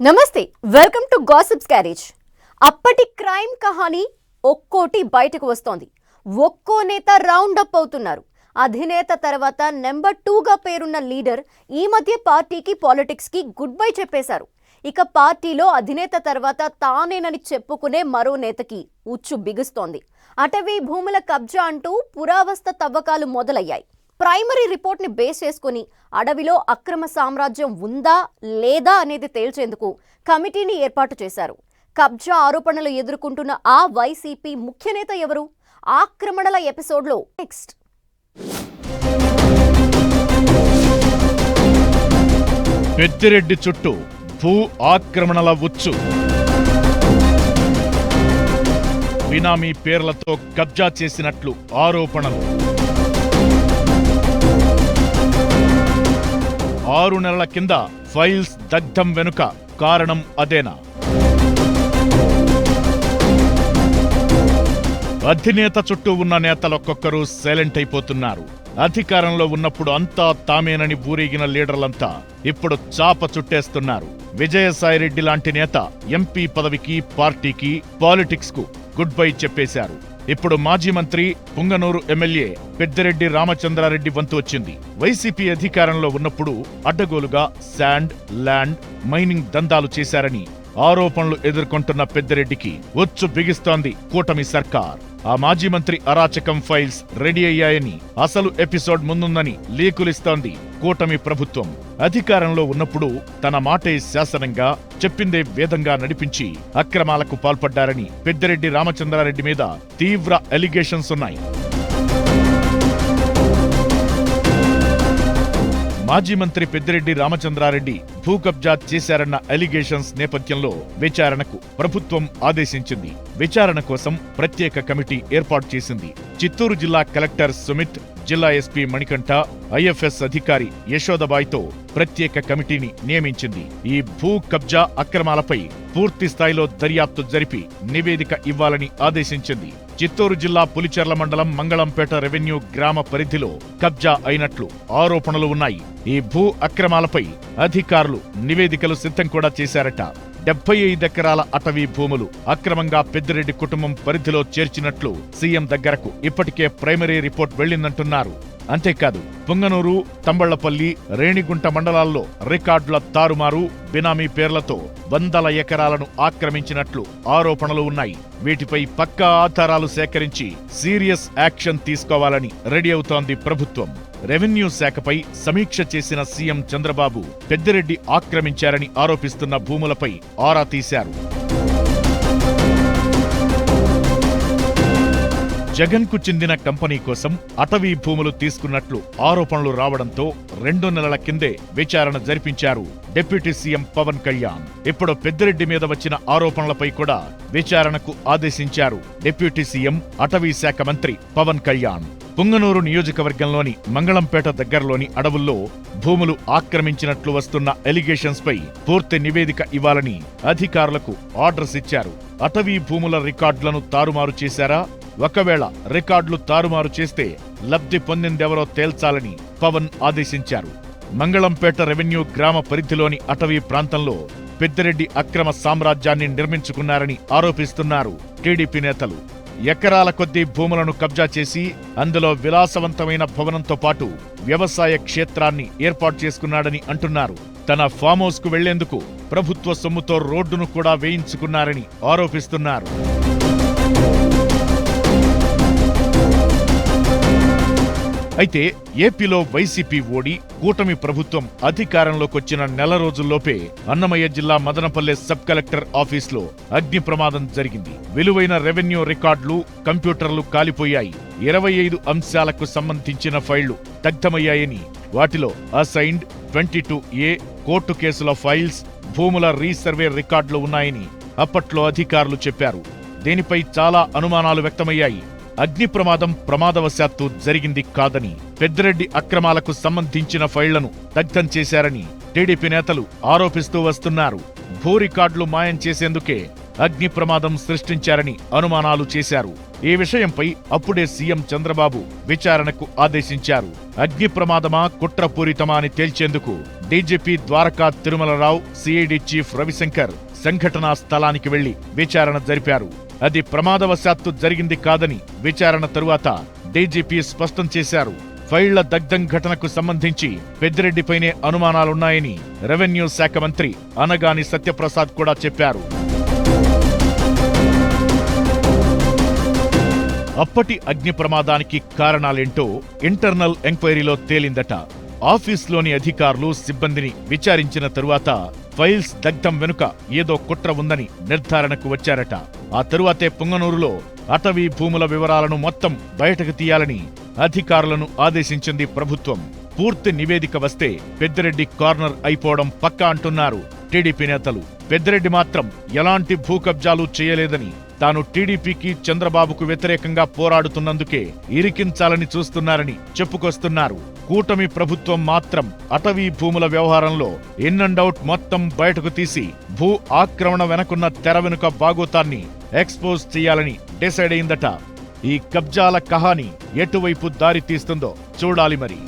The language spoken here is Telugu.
నమస్తే, వెల్కమ్ టు గాసిప్స్ క్యారేజ్. అప్పటి క్రైమ్ కహానీ ఒక్కోటి బయటకు వస్తోంది. ఒక్కో నేత రౌండ్ అప్ అవుతున్నారు. అధినేత తర్వాత నెంబర్ 2గా పేరున్న లీడర్ ఈ మధ్య పార్టీకి పాలిటిక్స్కి గుడ్ బై చెప్పేశారు. ఇక పార్టీలో అధినేత తర్వాత తానేనని చెప్పుకునే మరో నేతకి ఉచ్చు బిగుస్తోంది. అటవీ భూముల కబ్జా అంటూ పురావస్తు తవ్వకాలు మొదలయ్యాయి. ప్రైమరీ రిపోర్ట్ని బేస్ చేసుకుని అడవిలో అక్రమ సామ్రాజ్యం ఉందా లేదా అనేది తేల్చేందుకు కమిటీని ఏర్పాటు చేశారు. కబ్జా ఆరోపణలు ఎదుర్కొంటున్న ఆ వైసీపీ ముఖ్య నేత ఎవరు? ఆక్రమణల ఎపిసోడ్లో నెక్స్ట్. పెద్దిరెడ్డి చుట్టూ భూ ఆక్రమణల ఉచ్చు. బినామీ పేర్లతో కబ్జా చేసినట్లు ఆరోపణలు. 6 నెలల కింద ఫైల్స్ దగ్ధం వెనుక కారణం అదేనా? అధినేత చుట్టూ ఉన్న నేతలొక్కొక్కరు సైలెంట్ అయిపోతున్నారు. అధికారంలో ఉన్నప్పుడు అంతా తామేనని ఊరేగిన లీడర్లంతా ఇప్పుడు చాప చుట్టేస్తున్నారు. విజయసాయిరెడ్డి లాంటి నేత ఎంపీ పదవికి, పార్టీకి, పాలిటిక్స్ కు గుడ్ బై చెప్పేశారు. ఇప్పుడు మాజీ మంత్రి, పుంగనూరు ఎమ్మెల్యే పెద్దిరెడ్డి రామచంద్రారెడ్డి వంతు వచ్చింది. వైసీపీ అధికారంలో ఉన్నప్పుడు అడ్డగోలుగా శాండ్, ల్యాండ్, మైనింగ్ దందాలు చేశారని ఆరోపణలు ఎదుర్కొంటున్న పెద్దిరెడ్డికి ఉచ్చు బిగిస్తోంది కూటమి సర్కార్. ఆ మాజీ మంత్రి అరాచకం ఫైల్స్ రెడీ అయ్యాయని, అసలు ఎపిసోడ్ ముందుందని లీకులిస్తోంది కూటమి ప్రభుత్వం. అధికారంలో ఉన్నప్పుడు తన మాటే శాసనంగా, చెప్పిందే వేదంగా నడిపించి అక్రమాలకు పాల్పడ్డారని పెద్దిరెడ్డి రామచంద్రారెడ్డి మీద తీవ్ర అలిగేషన్స్ ఉన్నాయి. మాజీ మంత్రి పెద్దిరెడ్డి రామచంద్రారెడ్డి భూ కబ్జా చేశారన్న అలిగేషన్స్ నేపథ్యంలో విచారణకు ప్రభుత్వం ఆదేశించింది. విచారణ కోసం ప్రత్యేక కమిటీ ఏర్పాటు చేసింది. చిత్తూరు జిల్లా కలెక్టర్ సుమిత్, జిల్లా ఎస్పీ మణికంఠ, ఐఎఫ్ఎస్ అధికారి యశోదబాయ్తో ప్రత్యేక కమిటీని నియమించింది. ఈ భూ కబ్జా అక్రమాలపై పూర్తి స్థాయిలో దర్యాప్తు జరిపి నివేదిక ఇవ్వాలని ఆదేశించింది. చిత్తూరు జిల్లా పులిచెర్ల మండలం మంగళంపేట రెవెన్యూ గ్రామ పరిధిలో కబ్జా అయినట్లు ఆరోపణలు ఉన్నాయి. ఈ భూ అక్రమాలపై అధికారులు నివేదికలు సిద్ధం కూడా చేశారట. 75 ఎకరాల అటవీ భూములు అక్రమంగా పెద్దిరెడ్డి కుటుంబం పరిధిలో చేర్చినట్లు సీఎం దగ్గరకు ఇప్పటికే ప్రైమరీ రిపోర్ట్ వెళ్లిందంటున్నారు. అంతేకాదు, పుంగనూరు, తంబళ్లపల్లి, రేణిగుంట మండలాల్లో రికార్డుల తారుమారు, బినామీ పేర్లతో 100 ఎకరాలను ఆక్రమించినట్లు ఆరోపణలు ఉన్నాయి. వీటిపై పక్కా ఆధారాలు సేకరించి సీరియస్ యాక్షన్ తీసుకోవాలని రెడీ అవుతోంది ప్రభుత్వం. రెవెన్యూ శాఖపై సమీక్ష చేసిన సీఎం చంద్రబాబు పెద్దిరెడ్డి ఆక్రమించారని ఆరోపిస్తున్న భూములపై ఆరా తీశారు. జగన్ కు చెందిన కంపెనీ కోసం అటవీ భూములు తీసుకున్నట్లు ఆరోపణలు రావడంతో 2 నెలల కిందే విచారణ జరిపించారు డిప్యూటీ సీఎం పవన్ కళ్యాణ్. ఇప్పుడు పెద్దిరెడ్డి మీద వచ్చిన ఆరోపణలపై కూడా విచారణకు ఆదేశించారు డిప్యూటీ సీఎం, అటవీ శాఖ మంత్రి పవన్ కళ్యాణ్. పుంగనూరు నియోజకవర్గంలోని మంగళంపేట దగ్గరలోని అడవుల్లో భూములు ఆక్రమించినట్లు వస్తున్న ఎలిగేషన్స్ పై పూర్తి నివేదిక ఇవ్వాలని అధికారులకు ఆర్డర్స్ ఇచ్చారు. అటవీ భూముల రికార్డులను తారుమారు చేశారా? ఒకవేళ రికార్డులు తారుమారు చేస్తే లబ్ధి పొందిందెవరో తేల్చాలని పవన్ ఆదేశించారు. మంగళంపేట రెవెన్యూ గ్రామ పరిధిలోని అటవీ ప్రాంతంలో పెద్దిరెడ్డి అక్రమ సామ్రాజ్యాన్ని నిర్మించుకున్నారని ఆరోపిస్తున్నారు టీడీపీ నేతలు. ఎకరాల కొద్దీ భూములను కబ్జా చేసి అందులో విలాసవంతమైన భవనంతో పాటు వ్యవసాయ క్షేత్రాన్ని ఏర్పాటు చేసుకున్నాడని అంటున్నారు. తన ఫామ్ హౌస్ కు వెళ్లేందుకు ప్రభుత్వ సొమ్ముతో రోడ్డును కూడా వేయించుకున్నారని ఆరోపిస్తున్నారు. అయితే ఏపీలో వైసీపీ ఓడి కూటమి ప్రభుత్వం అధికారంలోకొచ్చిన నెల రోజుల్లోపే అన్నమయ్య జిల్లా మదనపల్లె సబ్ కలెక్టర్ ఆఫీస్లో అగ్ని ప్రమాదం జరిగింది. విలువైన రెవెన్యూ రికార్డులు, కంప్యూటర్లు కాలిపోయాయి. 25 అంశాలకు సంబంధించిన ఫైళ్లు దగ్ధమయ్యాయని, వాటిలో అసైన్డ్, 22A కోర్టు కేసుల ఫైల్స్, భూముల రీసర్వే రికార్డులు ఉన్నాయని అప్పట్లో అధికారులు చెప్పారు. దీనిపై చాలా అనుమానాలు వ్యక్తమయ్యాయి. అగ్ని ప్రమాదం ప్రమాదవశాత్తు జరిగింది కాదని, పెద్దిరెడ్డి అక్రమాలకు సంబంధించిన ఫైళ్లను దగ్ధం చేశారని టీడీపీ నేతలు ఆరోపిస్తూ వస్తున్నారు. భూ రికార్డులు మాయం చేసేందుకే అగ్ని ప్రమాదం సృష్టించారని అనుమానాలు చేశారు. ఈ విషయంపై అప్పుడే సీఎం చంద్రబాబు విచారణకు ఆదేశించారు. అగ్ని ప్రమాదమా కుట్రపూరితమా అని తేల్చేందుకు DGP Dwaraka Tirumala Rao, CID chief Ravi Shankar సంఘటనా స్థలానికి వెళ్లి విచారణ జరిపారు. అది ప్రమాదవశాత్తు జరిగింది కాదని విచారణ తరువాత డీజీపీ స్పష్టం చేశారు. ఫైళ్ల దగ్ధం ఘటనకు సంబంధించి పెద్దిరెడ్డిపైనే అనుమానాలున్నాయని రెవెన్యూ శాఖ మంత్రి అనగాని సత్యప్రసాద్ కూడా చెప్పారు. అప్పటి అగ్ని ప్రమాదానికి కారణాలేంటో ఇంటర్నల్ ఎంక్వైరీలో తేలిందట. ఆఫీస్లోని అధికారులు, సిబ్బందిని విచారించిన తరువాత ఫైల్స్ దగ్ధం వెనుక ఏదో కుట్ర ఉందని నిర్ధారణకు వచ్చారట. ఆ తరువాతే పుంగనూరులో అటవీ భూముల వివరాలను మొత్తం బయటకు తీయాలని అధికారులను ఆదేశించింది ప్రభుత్వం. పూర్తి నివేదిక వస్తే పెద్దిరెడ్డి కార్నర్ అయిపోవడం పక్కా అంటున్నారు టీడీపీ నేతలు. పెద్దిరెడ్డి మాత్రం ఎలాంటి భూ కబ్జాలు చేయలేదని, తాను టీడీపీకి, చంద్రబాబుకు వ్యతిరేకంగా పోరాడుతున్నందుకే ఇరికించాలని చూస్తున్నారని చెప్పుకొస్తున్నారు. కూటమి ప్రభుత్వం మాత్రం అటవీ భూముల వ్యవహారంలో ఇన్ అండ్ అవుట్ మొత్తం బయటకు తీసి భూ ఆక్రమణ వెనకున్న తెర వెనుక బాగోతాన్ని ఎక్స్పోజ్ చేయాలని డిసైడ్ అయిందట. ఈ కబ్జాల కహాని ఎటువైపు దారి తీస్తుందో చూడాలి మరి.